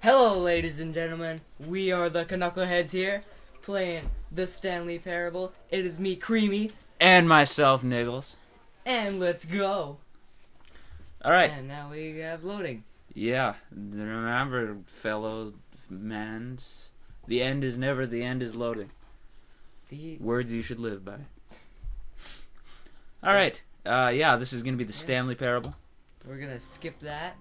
Hello, ladies and gentlemen. We are the Canuckle heads here, playing the Stanley Parable. It is me, Creamy. And myself, Niggles. And let's go. Alright. And now we have loading. Yeah. Remember, fellow mans, the end is never, the end is loading. Words you should live by. Alright. Yeah, this is going to be the Stanley Parable. We're going to skip that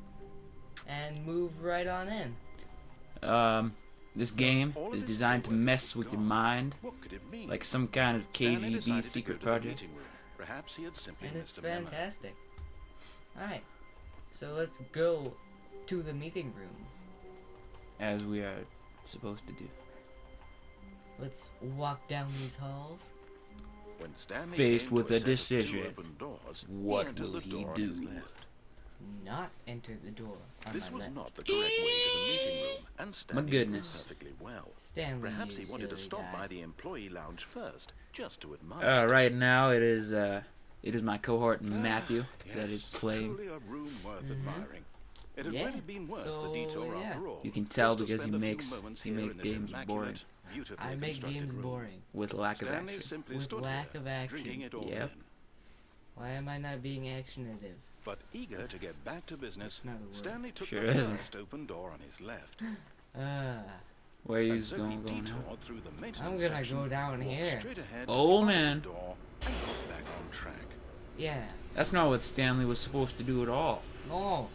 and move right on in. This game is designed to mess with your mind, like some kind of KGB secret project. And it's fantastic. Alright, so let's go to the meeting room. As we are supposed to do. Let's walk down these halls. Faced with a decision, what will he do? Not enter the door on This my was left. not the correct way to the meeting room, and Stanley My goodness. knew perfectly well. Stanley, Perhaps he you wanted to silly stop guy. by the employee lounge first, just to admire. Right now it is my cohort Matthew that is playing. Truly a room worth admiring. It had Yeah, really been worth so, the detour yeah. after all. You can tell Just to because he spend a few makes moments here in this games boring immaculate, beautifully I make constructed games room. boring. with lack of Stanley action. simply With stood lack here, of action. drinking it all Yep. in. Why am I not being actionative? But eager to get back to business, Not a word. Stanley took Sure the isn't. first open door on his left. Where you And so he going now? detoured through the I'm maintenance gonna section, go down walked here. straight ahead to Oh, the man. opposite door, and got back on track. Yeah. That's not what Stanley was supposed to do at all. Oh.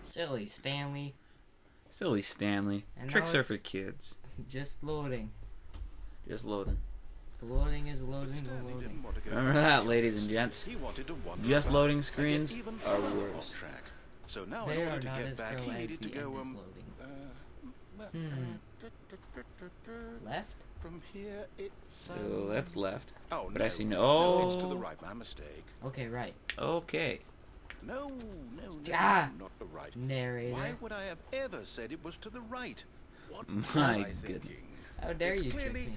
Silly Stanley. Silly Stanley. And Tricks now are for it's- kids. Just loading. Just loading. The loading is loading and Stanley loading. didn't want to go Remember back that, to the ladies office. and gents? He wanted to wander Just about loading and get screens even are further worse. off track. So now, They in are order to not get as back, pro he as needed to the go end is loading. Left? From here, it's So that's left. oh But no, I see no, it's to no. the right. My mistake. Okay, right. Okay. No, Ah! not the right. Narrator. Why would I have ever said it was to the right? What My was I goodness. thinking? How dare It's you trick clearly- me?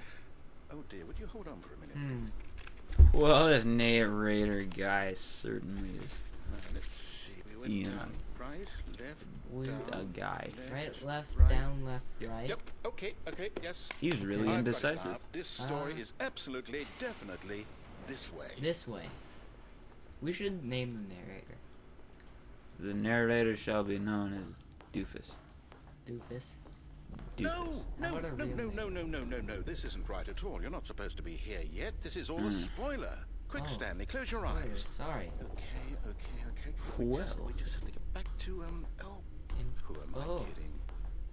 Oh dear, would you hold on for a minute? Well, this narrator guy certainly is Let's see. We went Yeah. down, right, left, We- down, a guy. left, Right, left, right. down, left, right. Yep. Okay. Yes. He's really I've got it indecisive. now. This story is absolutely, definitely this way. This way. We should name the narrator. The narrator shall be known as Doofus. Doofus. Doofus. No, How about a real name? no. This isn't right at all. You're not supposed to be here yet. This is all a spoiler. Quick, Oh, Stanley, close your Spoilers, eyes. sorry. Okay. Well. We just have to get back to who am I Oh.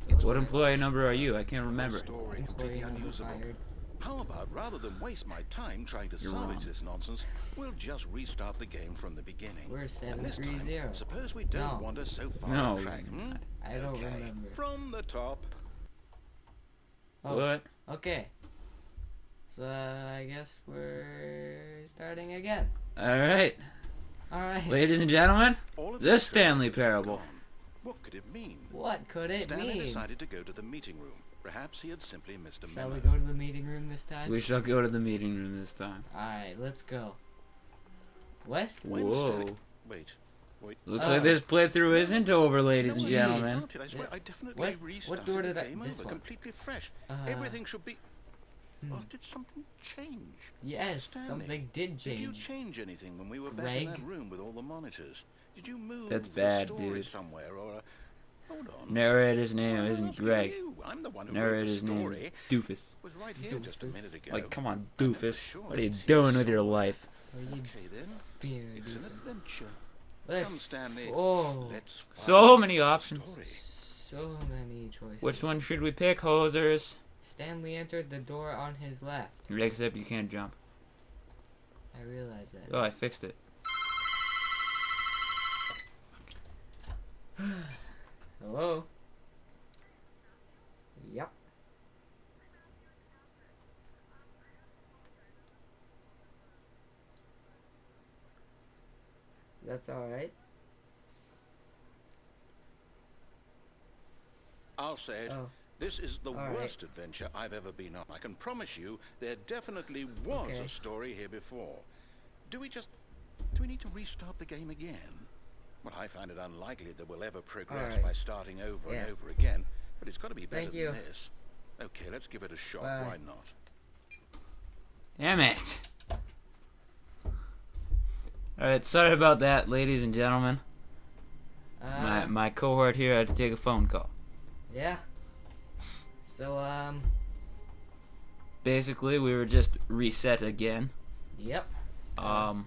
kidding? What employee number are you? I can't remember. Story Employee completely number unusable. fired. How about rather than waste my time trying to You're salvage wrong. this nonsense, we'll just restart the game from the beginning. We're And this 730. time, suppose we don't No. wander so far No, off track. I don't okay. remember. From the top. Oh, What? okay. So, I guess we're starting again. Alright. Alright. Ladies and gentlemen, All of the his Stanley coworkers were Parable. gone. What could it mean? What could it Stanley mean? decided to go to the meeting room. Perhaps he had simply missed a Shall memo. we go to the meeting room this time? We shall go to the meeting room this time. Alright, let's go. What? When Whoa. Stan- Wait. Looks like this playthrough isn't over, ladies and No, gentlemen. it's not. I swear, I definitely What restarted door did the I- game this over, one? completely fresh. Uh, Everything should be. Oh, did something change? Yes, Stanley, something did Did you change. change anything when we were back in Greg? that room with all the monitors? Did you move That's the bad, story dude. somewhere or? Hold on. Narrator's name I'm isn't asking Greg. you. I'm the one who wrote the Narrator's name story. is Doofus. Was right here just a minute ago. Like, come on, I'm never Doofus. sure What are you it's here doing with your somewhere. life? Are you Okay then. being a It's an doofus? adventure. Let's. Come, Stanley. Oh, Let's find So many the options. story. so many choices. Which one should we pick, hosers? Stanley entered the door on his left. Except you can't jump. I realize that. Oh, I fixed it. Hello? Yep. That's alright. I'll say it. Oh. This is the All right. worst adventure I've ever been on. I can promise you there definitely was Okay. a story here before. Do we need to restart the game again? Well, I find it unlikely that we'll ever progress All right. by starting over Yeah. and over again. But it's got to be better Thank you. than this. Okay, let's give it a shot. Bye. Why not? Damn it. Alright, sorry about that, ladies and gentlemen. My cohort here had to take a phone call. Yeah. So, Basically, we were just reset again. yep. All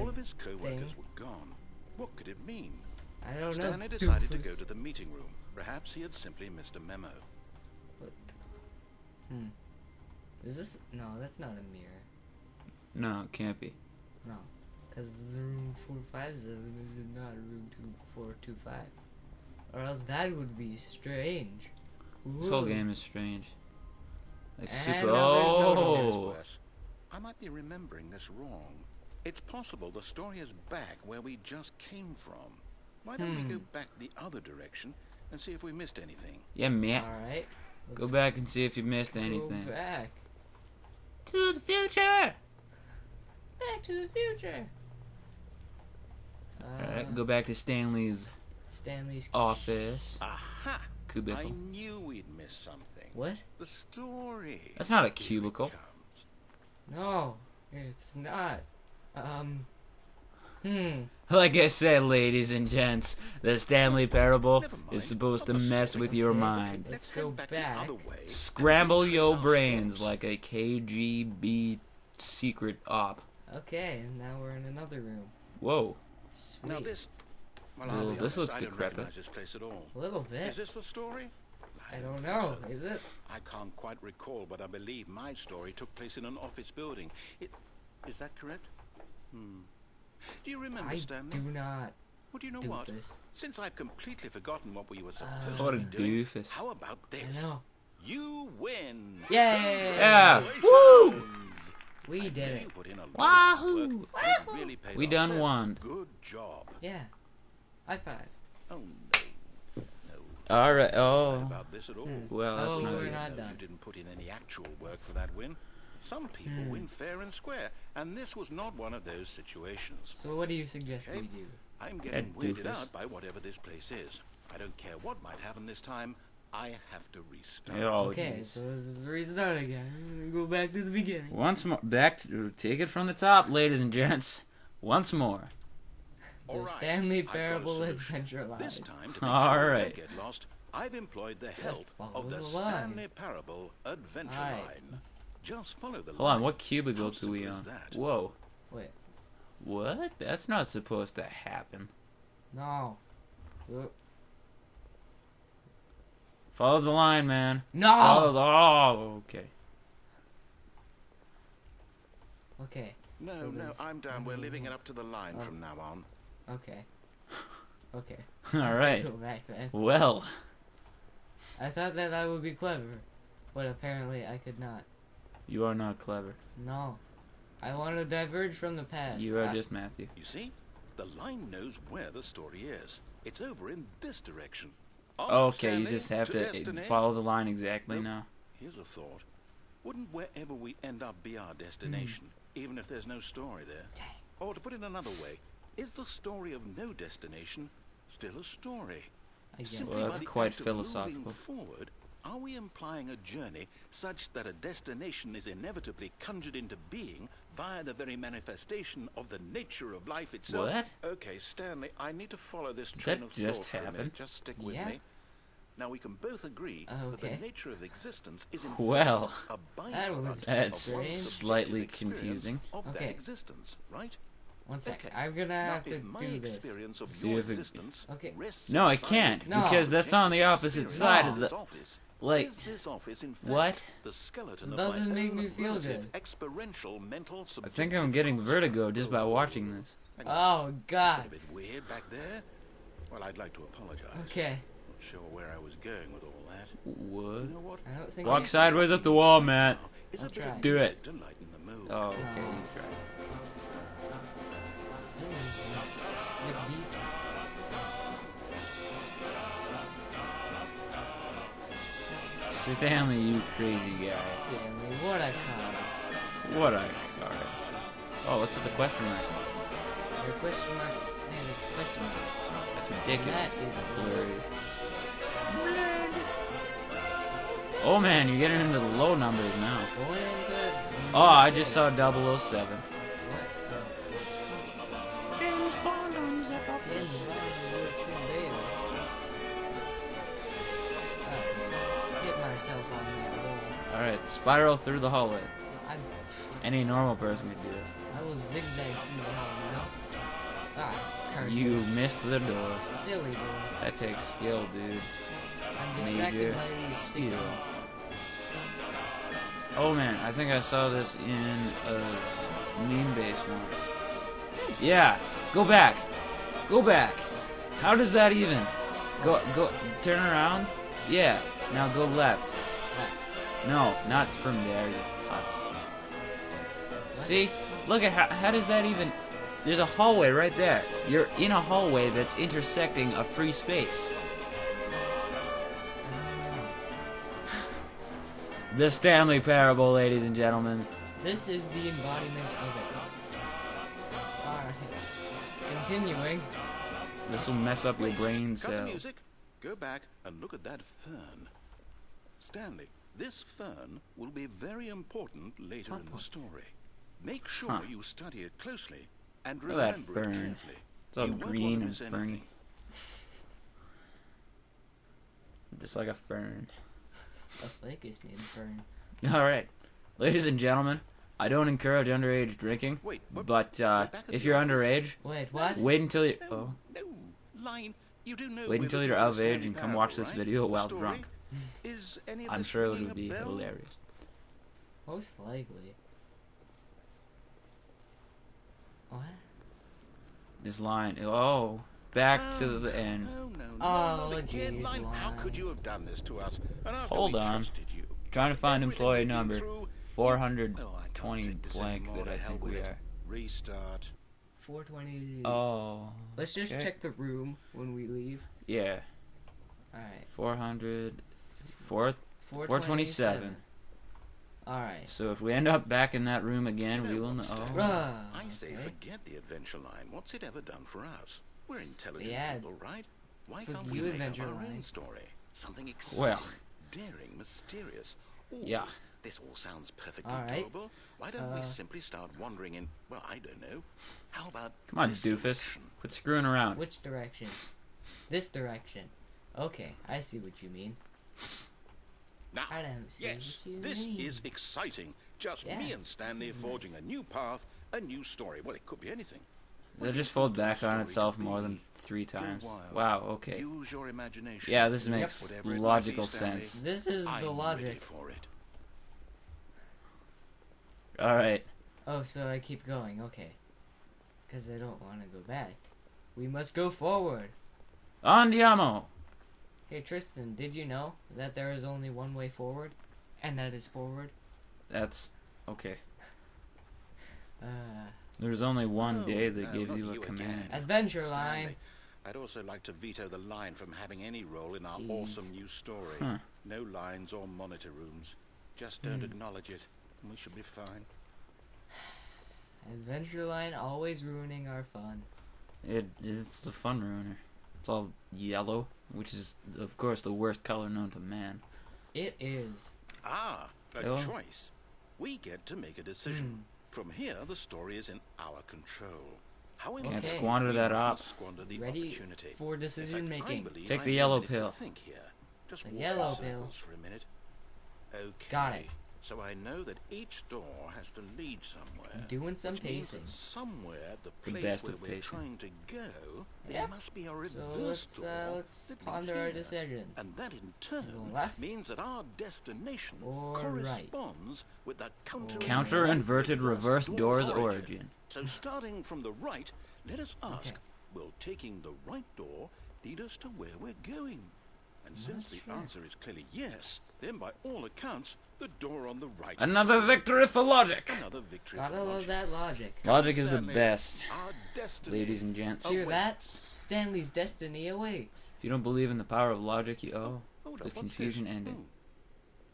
of his co-workers were gone. What could it mean? I don't know. Stanley decided to go to the meeting room. Perhaps he had simply missed a memo. Is this? No, that's not a mirror. No, it can't be. No. Because the room 457 is not room 2425. Or else that would be strange. This whole game is strange. Like And super. now there's no Oh! Yes. I might be remembering this wrong. It's possible the story is back where we just came from. Why don't we go back the other direction and see if we missed anything? Yeah, man. Alright. Go back and see if you missed anything. Go back. To the future! Back to the future. Alright, go back to Stanley's Stanley's office. Aha! I Cubicle. knew we'd missed something. What? The story. That's not a Here it cubicle. comes. No, it's not. Like I said, ladies and gents, the Stanley Parable Never mind. is supposed to Not the mess story. with your Okay. mind. Let's head go back back. the other way and Scramble retrace your our brains steps. like a KGB secret op. Okay, and now we're in another room. Whoa. Sweet. Now this. Well, Well, I'll be this honest, looks I don't decrepit. recognize this place at all. A little bit. Is this the story? I don't think know. so. Is it? I can't quite recall, but I believe my story took place in an office building. Is that correct? Do you remember, I Stanley? do not. Well, do you know do what? this. Since I've completely forgotten what we were supposed What to a be doing, doofus. how about I this? know. You win! Yay! Yeah. Woo! Congratulations! We I did know it. you put in a lot of Wahoo! work. It really paid We off, done sir. won. Good job. Yeah. High five. Oh no. No. Alright, Not oh. about this at all. Well, that's Oh, not we're good. not No, done. you didn't put in any actual work for that win. Some people win fair and square, and this was not one of those situations. So what do you suggest Okay. we do? I'm getting weirded doofus. out by whatever this place is. I don't care what might happen this time. I have to restart. Oh, Okay, jeez. so let's restart again. Go back to the beginning. Once more, take it from the top, ladies and gents. Once more. The All right, Stanley I've got a Parable solution. Adventure Live. This time, to make All sure we right. don't get lost, I've employed the help follow of the the line. Stanley Parable Adventure All right. Line. Just follow the Hold line. on, what cubicle How are we simple on? is that? Whoa. Wait. What? That's not supposed to happen. No. Follow the line, man. No! Follow the... Oh, okay. Okay. No, So no, there's- I'm down. We're leaving it up to the line from now on. Okay. Okay. Alright. Go back then. Well. I thought that I would be clever, but apparently I could not. You are not clever. No. I want to diverge from the past. You are just Matthew. You see? The line knows where the story is. It's over in this direction. On, Okay, you Stanley, just have to destiny. follow the line exactly Nope. now. Here's a thought. Wouldn't wherever we end up be our destination, even if there's no story there? Dang. Or to put it another way, is the story of no destination still a story? I guess. Simply Well, by that's the quite act of philosophical. moving forward, are we implying a journey such that a destination is inevitably conjured into being via the very manifestation of the nature of life itself? What? Okay, Stanley, I need to follow this Did train that of just thought for a happen? minute. Just stick with Yeah. me. Now we can both agree that Okay. the nature of existence is in Well, fact a That byproduct was That's of one's strange. subjective slightly experience confusing. of that Okay. existence, right? One sec. Okay. I'm gonna Now, have to if my do this. experience of See your if it- existence Okay. rests No, I inside can't, No. because that's on the opposite experience side of of this the... office. Like, Is this office in fact what? the skeleton It of doesn't my make own me feel relative good. experiential mental I subjective think I'm getting construct? vertigo just by watching this. Hang on. Oh Been God. a bit weird back there. Well, I'd like to apologize. Okay. Not sure where I was going with all that. What? You know what? I don't think. Walk I- sideways up the wall, Matt. Is I'll a bit try. of Do music it. to lighten the mood. Oh, okay, you try. This is sick beat. Stanley, you crazy guy. Stanley, what I call What a card. Oh, what's with the question mark? it. The question marks and the question mark. That's ridiculous. That is Blurry. Oh man, you're getting into the low numbers now. Going into... Oh, I just saw 007. What? James Bond on the James Bond works in there. Hit myself on that wall. Alright, spiral through the hallway. I'm... Any normal person could do it. I will zigzag through the hall, you know? Ah, curses. You missed the door. Silly boy. That takes skill, dude. I'm distracted Major by these sticky skill. notes. Oh man, I think I saw this in a meme base once. Yeah, go back. Go back. How does that even? Go, turn around. Yeah, now go left. No, not from there, you putz. See? Look at how does that even... There's a hallway right there. You're in a hallway that's intersecting a free space. The Stanley Parable, ladies and gentlemen. This is the embodiment of it. Alright. Continuing. This will mess up your brain Cut the cells. music. Go back and look at that fern. Stanley, this fern will be very important later in the story. Make sure you study it closely and Look at that remember it fern. carefully. It's all You won't green want to and miss ferny. anything. Just like a fern. The flake is named Fern. Alright. Ladies and gentlemen, I don't encourage underage drinking. Wait, But back at if the you're office. underage, Wait, what? wait until you... No, Oh. no, line. You do know Wait we're until looking you're for of the age Stanley and come Parable, watch this right? video The while story? drunk. Is any of I'm this sure it ringing would a be bell? hilarious. Most likely. What? This line... Oh. Back to the end. No, no, Oh, not again, geez, line. How Line. could you have done this to us? And after Hold we on. trusted you. Trying to find Everything employee we've been number. through, 420 Oh, I can't take this blank anymore, that I to hell think with we it. are. Restart. 420. Oh. Let's just okay. check the room when we leave. Yeah. Alright. 427. Alright. So if we end up back in that room again, we will know. Stanley? Ah, I say okay. forget the adventure line. What's it ever done for us? We're intelligent Yeah. people, right? Why For can't you, we make up adventure our line. own story? Something exciting, Well. daring, mysterious. Ooh, Yeah. This all sounds perfectly All right. doable. Why don't we simply start wandering in, well, I don't know. How about Come on, this doofus. direction? Quit screwing around. Which direction? This direction. Okay, I see what you mean. Now, I don't see yes, what you this mean. is exciting. Just me Yeah, and Stanley this is forging nice. a new path, a new story. Well, it could be anything. What It'll do you just fold want the back on story itself to more be? than 3 times. wild. Wow, okay. Use your imagination. Yeah, this makes Whatever it might logical be, Stanley, sense. This is I'm the ready logic. for it. Alright. Oh, so I keep going, okay. Because I don't want to go back. We must go forward. Andiamo! Hey Tristan, did you know that there is only one way forward? And that is forward? That's... okay. Uh, There's only one No, day that no, gives not you a you command. again. Adventure Stanley, line. I'd also like to veto the line from having any role in our Jeez. awesome new story. Huh. No lines or monitor rooms. Just don't acknowledge it, and we should be fine. Adventure line always ruining our fun. It's the fun ruiner. It's all yellow, which is, of course, the worst color known to man. It is. Ah, a Oh. choice. We get to make a decision. From here, the story is in our control. How Can't Okay. squander that we mustn't up. Squander the Ready opportunity. for In decision fact, I making. believe Take I the need a yellow minute to pill. think here. Just The walk yellow in pill. circles for a minute. Okay. Got it. So I know that each door has to lead somewhere. Doing some which means pacing. that somewhere, the The place best where of we're pacing. trying to go, there Yep. must be a So reverse door let's that leads ponder our here. decisions. And that in Go turn left means that our destination or right. corresponds with the Counter-inverted reverse door's origin. So starting from the right, let us ask, Okay. will taking the right door lead us to where we're going? And since the sure. answer is clearly yes, then by all accounts, the door on the right Another is victory for logic! another victory Gotta for love logic. that logic. Logic is the Stanley, best, Our destiny ladies and gents. Hear that? awaits. Stanley's destiny awaits. If you don't believe in the power of logic, you owe Hold the up, what's confusion this? ending. Oh,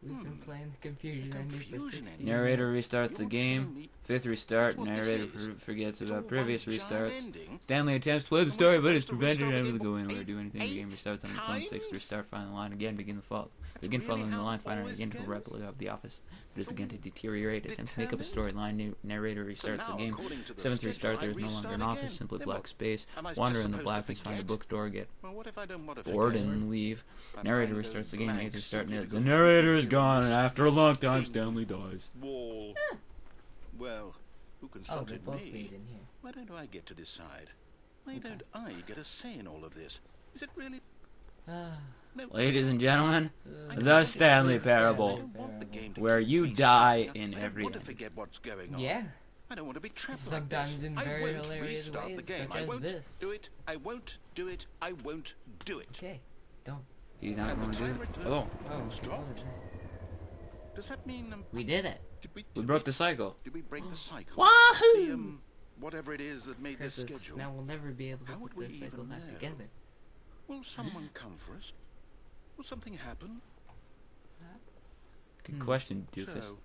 We've been playing the confusion The ending for confusion 60 ending. Narrator restarts the You're game. telling me 5th restart. that's what this Narrator is? forgets It's about all previous one giant restarts. ending? Stanley attempts to play the And we're story, but is supposed to prevented restart and the able to go game in or do anything. The game eight restarts on its own. 6th times? restart. Final line again. Begin the fault. Begin following the line, find again to a replica of the office that has begun to deteriorate. Attempt to make up a storyline. Narrator restarts the game. 7th restart. There is no longer an office. Simply black space. Wander in the blackness. Find a bookstore. Get bored and leave. Narrator restarts the game. 8th restart. The narrator is gone, and after a long time, Stanley dies. Wall. Well, who Oh, they consulted both me? lead in here. Why don't I get to decide? Why don't I get a say in all of this? Is it really? Ah, No. Ladies and gentlemen, the Stanley Parable, I don't want the game to where keep you restarting. die in I don't every want to end. forget what's going on. yeah. I don't want to be trapped Sometimes like this. in I very won't hilarious restart ways, the game. such I as won't this. do it. I won't do it. I won't do it. Okay, don't. He's not And going the to do timer it. turned. Oh, Oh, Stop. what was that? Does that mean We did it. did we, we did broke the cycle. did we break the cycle? Wahoo! The whatever it is that made this Curses. schedule. Now we'll never be able to How put would we this cycle even back know? together. Will someone come for us? Will something happen? Good question, doofus. So,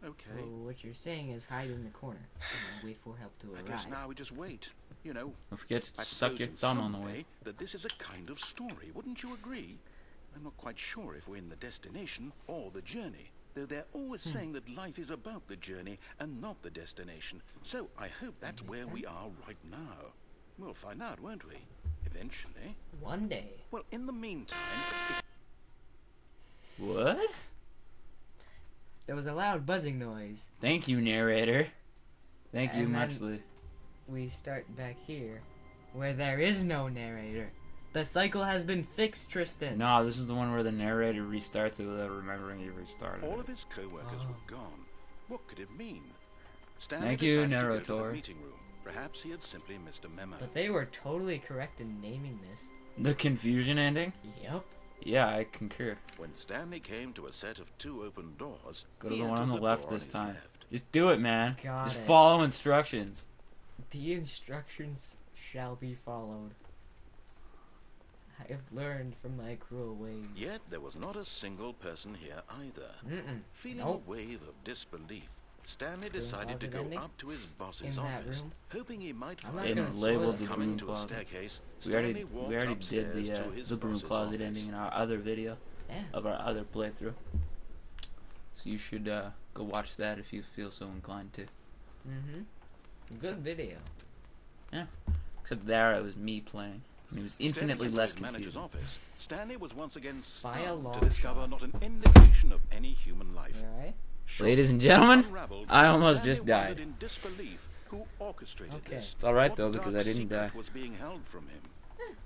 okay. So what you're saying is hide in the corner and wait for help to I arrive. guess now we just wait. You know, Don't forget I to suck suppose your in thumb some on the way. way that this is a kind of story. Wouldn't you agree? I'm not quite sure if we're in the destination or the journey, though they're always saying that life is about the journey and not the destination. So I hope that's where we are right now. We'll find out, won't we? Eventually. One day. Well, in the meantime, What? There was a loud buzzing noise. Thank you, narrator. Thank you And muchly. We start back here, where there is no narrator. The cycle has been fixed, Tristan. No, this is the one where the narrator restarts it without remembering he restarted all it. of his co-workers Oh. were gone. What could it mean? Stanley Thank you, decided to go to the narrator. meeting room. Perhaps he had simply missed a memo. But they were totally correct in naming this. The confusion ending? Yep. Yeah, I concur. When Stanley came to a set of 2 open doors, Go to he the one on entered the left door on this his time. left. Just do it, man. Got Just it. follow instructions. The instructions shall be followed. I have learned from my cruel ways. Yet there was not a single person here either. Mm-mm. Feeling Nope. a wave of disbelief, Stanley Doing decided to closet go ending? up to his boss's In that office, room? hoping he might I'm find not And gonna him. spoil labeled it. the Coming broom to a closet. staircase, We already, Stanley walked we already did upstairs the to his broom boss's closet office. ending in our other video Yeah. of our other playthrough. So you should go watch that if you feel so inclined to. Mm-hmm. Good video. Except there it was me playing. And it was infinitely Stepping into less his manager's confusing. office, Stanley was once again By a stunned long to discover not an indication of any human life. Alright. Shocked, Ladies and gentlemen, unraveled, I almost Stanley just died. wondered in disbelief who orchestrated Okay. this. It's alright What though, because dark I didn't secret die. was being held from him.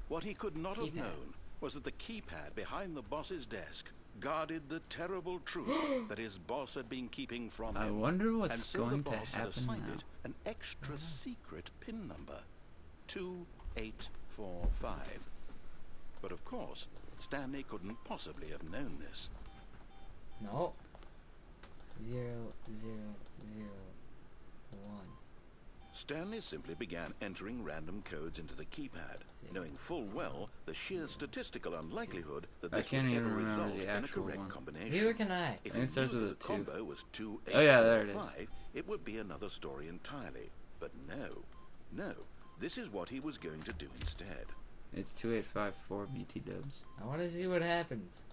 What he could not have Keypad. known was that the keypad behind the boss's desk guarded the terrible truth that his boss had been keeping from I him. wonder And what's so the going to boss had happen assigned now. it an extra secret pin number, 2845. But of course, Stanley couldn't possibly have known this. No. 0001. Stanley simply began entering random codes into the keypad, knowing full well the sheer statistical unlikelihood that I this can't would even ever remember result the in a actual correct one. combination. Neither can I. If I think he it starts knew with that a the 2. combo was 2, 8, Oh, yeah, there it is. 5, it would be another story entirely. But no, this is what he was going to do instead. It's 2854 BT dubs. I want to see what happens.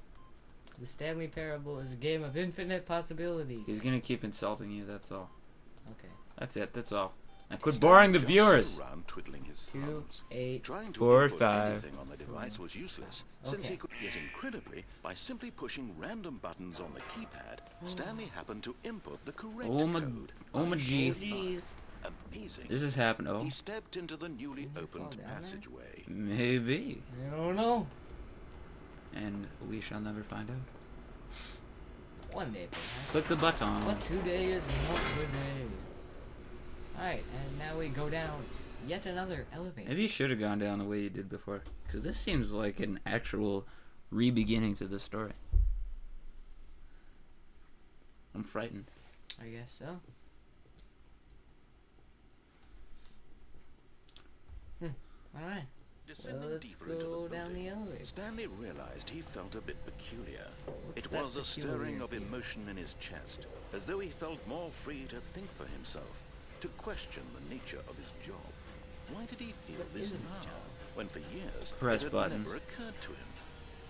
The Stanley Parable is a game of infinite possibilities. He's gonna keep insulting you, that's all. Okay. That's it, that's all. Now quit Stanley boring the just viewers! sat around twiddling his 2, thumbs. 8. Trying to 4, input 5. anything on the device was useless, since Okay. he could. Yet incredibly, by simply pushing random buttons on the keypad, Stanley happened to input the correct Oh my- code. oh my by G. short Jeez. eye. Amazing. This has happened, oh. He stepped into the newly Didn't he opened fall down there? passageway. Maybe. I don't know. And we shall never find out. One day, perhaps. Click the button. But today is not the day. Alright, and now we go down yet another elevator. Maybe you should have gone down the way you did before. Because this seems like an actual re-beginning to the story. I'm frightened. I guess so. Alright, Descending let's deeper into go the down the building, elevator. Stanley realized he felt a bit peculiar. What's It that was a peculiar stirring of here? emotion in his chest, as though he felt more free to think for himself, to question the nature of his job. Why did he feel What this is his now, job? when for years Press it had button. never occurred to him?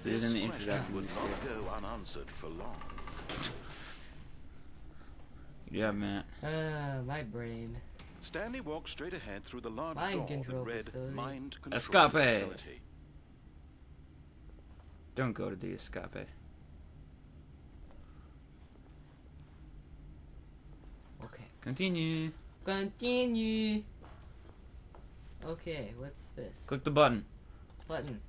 Here's This an question introduction would to not skill. go unanswered for long. Yeah, man. My brain. Stanley walked straight ahead through the large Mind door control that read facility. Mind Control Escape. Facility. Don't go to the escape. Okay. Continue. Continue. Okay, what's this? Click the button. Button.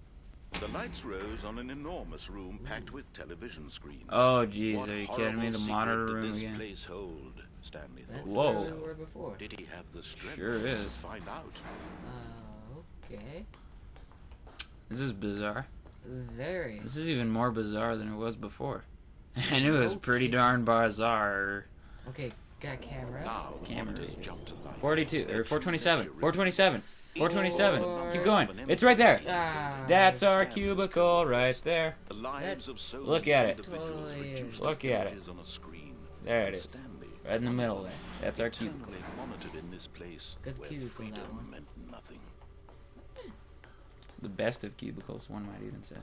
The lights rose on an enormous room packed with television screens. Oh, jeez, What are you kidding me? horrible The secret monitor did room this again. place hold? Stanley That's thought. Whoa. to where we himself. were before. Did he have the strength Sure to is. find out? Okay. This is bizarre. Very. This is even more bizarre than it was before. And it was pretty Okay. darn bizarre. Okay, got cameras. Now the Camera monitors is jumped to life. 42, Their or true 427. nature 427. 427. Four. Keep going. It's right there. Ah, That's our Stanley's cubicle code. right there. The lives of so Look many at it. individuals Totally reduced Look to at it. images on a screen. There it is. Stanley, Right in the middle there. That's our cubicle. eternally monitored in this place Good where cubicle, that freedom one. meant nothing. The best of cubicles, one might even say.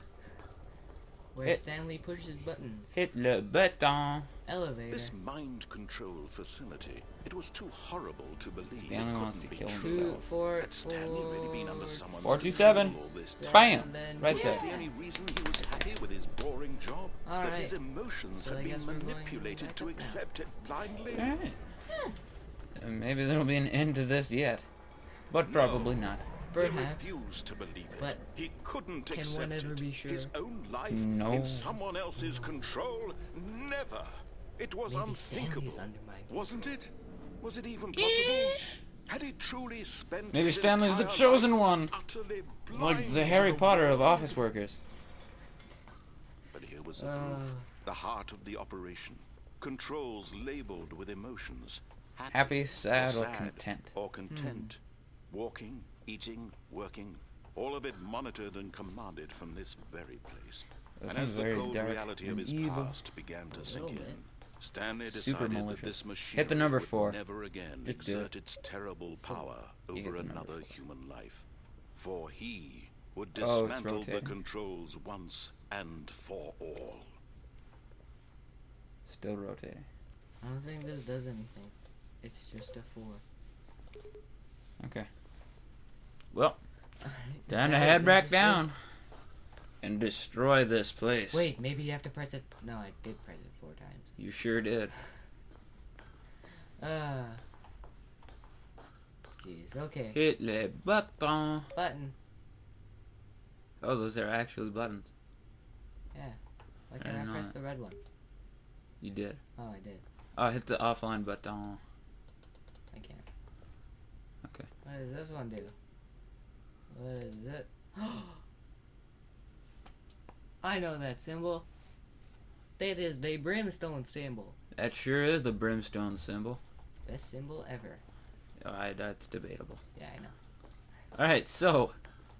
Where Hit. Stanley pushes buttons. Hit le button. Elevator. This mind control facility, it was too horrible to believe. Stanley it wants to couldn't kill be himself. true. Two, four, Had Stanley really been under someone's 427. control all this time? Bam! Right Was there. this the only reason he was happy with his boring job? All that right. his emotions So I had guess been we're going manipulated back to up now. accept it blindly? Alright. Maybe there'll be an end to this yet. But probably not. He Perhaps. refused to believe it. But he couldn't can accept one ever it. be sure? His own life No. in someone else's control? Never. It was Maybe unthinkable. Stanley's under my Wasn't it? Was it even possible? Had he truly spent Maybe his Stanley's the entire chosen life one. utterly Like blind the to Harry the Potter of world? office workers. But here was the proof. The heart of the operation. Controls labeled with emotions. Happy, sad, or sad, content. Or content. Walking, eating, working. All of it monitored and commanded from this very place. That And seems as the very cold dark reality of and his evil. past began to sink little in, bit. Stanley Super decided that malicious. this machine Hit the number would 4. never again Just do exert it. its terrible power You hit over the number another 4. human life. For he would Oh, it's dismantle the rotating. controls once and for all. Still rotating. I don't think this does anything. It's just a 4. Okay. Well, Alright, time to that head was back interesting. down and destroy this place. Wait, maybe you have to press it. No, I did press it 4 times. You sure did. Jeez, okay. Hit le button. Button. Oh, those are actually buttons. Yeah. Why I can't I didn't know press that. the red one? You did. Oh, I did. Oh, hit the offline button. I can't. Okay. What does this one do? What is it? I know that symbol. That is the brimstone symbol. That sure is the brimstone symbol. Best symbol ever. That's debatable. Yeah, I know. Alright, so.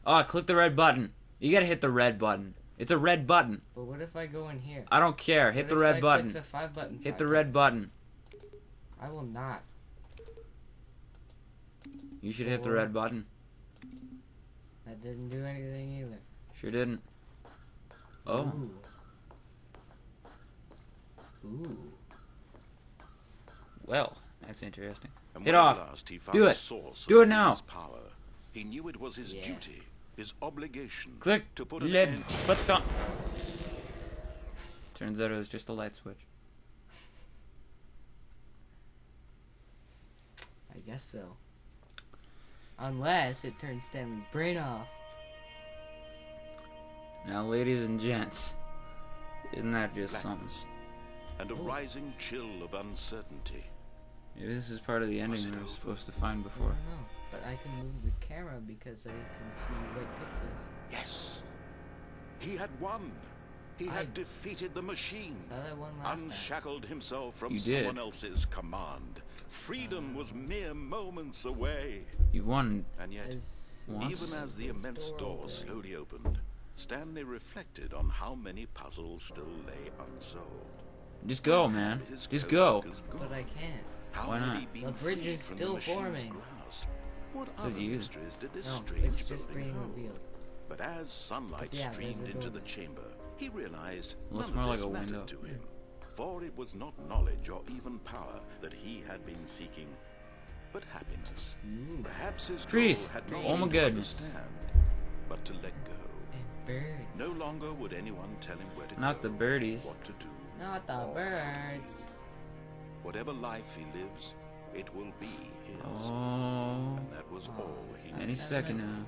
Oh, click the red button. You gotta hit the red button. It's a red button. But what if I go in here? I don't care. Hit What the if red I button. Click the 5 button. Hit 5 the red times? button. I will not. You should hit the Four. red button. That didn't do anything either. Sure didn't. Oh. Ooh. Ooh. Well, that's interesting. And Hit when at off. last he found Do the it. source Do of it now. his power, he knew it was his Yeah. duty, his obligation, Click to put an red end. button. Turns out it was just a light switch. I guess so. Unless it turns Stanley's brain off. Now, ladies and gents, isn't that just something? Blackness, and a rising chill of uncertainty. Maybe this is part of the ending Was it we were over? supposed to find I before. don't know. But I can move the camera because I can see red pixels. Yes, he had won. He had defeated the machine, Thought I won last time. unshackled himself from You did. someone else's command. Freedom was mere moments away. You've won. And yet, Once. even as the immense door slowly opened, Stanley reflected on how many puzzles still lay unsolved. Just go, man. His Just go. co-workers gone? But I can't. How Why had not? he been The bridge freed is from still the machine's forming. grasp? What Says other you. mysteries did this No, strange it's just building being hold? revealed. But as sunlight But yeah, there's streamed a into door the chamber, he realized Looks none more of like this a mattered window. to him, for it was not knowledge or even power that he had been seeking, but happiness. Perhaps his Trees. goal had not Oh my been to goodness. understand, but to let go. And birds. No longer would anyone tell him where to Not go, the birdies. what to do. Not the or how to birds. feel. Whatever life he lives, it will be his. Oh. And that was all he Any needed. second now.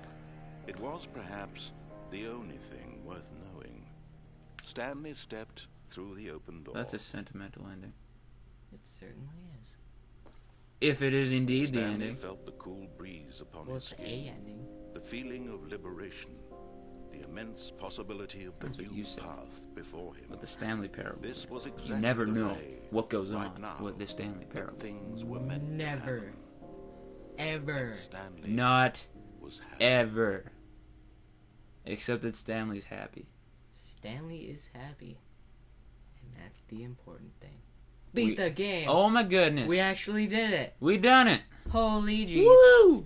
It was perhaps the only thing worth knowing. Stanley stepped through the open door. That's a sentimental ending. It certainly is. If it is indeed the Stanley ending. felt the cool breeze upon Well, his it's skin, a ending. the feeling of liberation, the immense possibility of the That's what new you said. path before him. With the Stanley Parable. This was exactly You never the know way, what goes right on now, with the Stanley that Parable. things were meant to Never. happen. Ever. Stanley Not was happy. ever. Except that Stanley's happy. Stanley is happy. And that's the important thing. Beat the game. Oh my goodness. We actually did it. We done it. Holy jeez. Woo!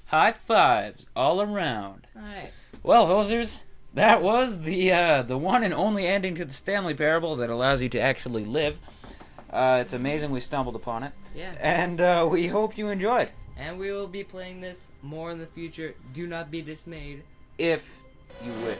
High fives all around. Alright. Well, hosers, that was the one and only ending to the Stanley Parable that allows you to actually live. It's amazing we stumbled upon it. Yeah. And we hope you enjoyed. And we will be playing this more in the future. Do not be dismayed. If you wish.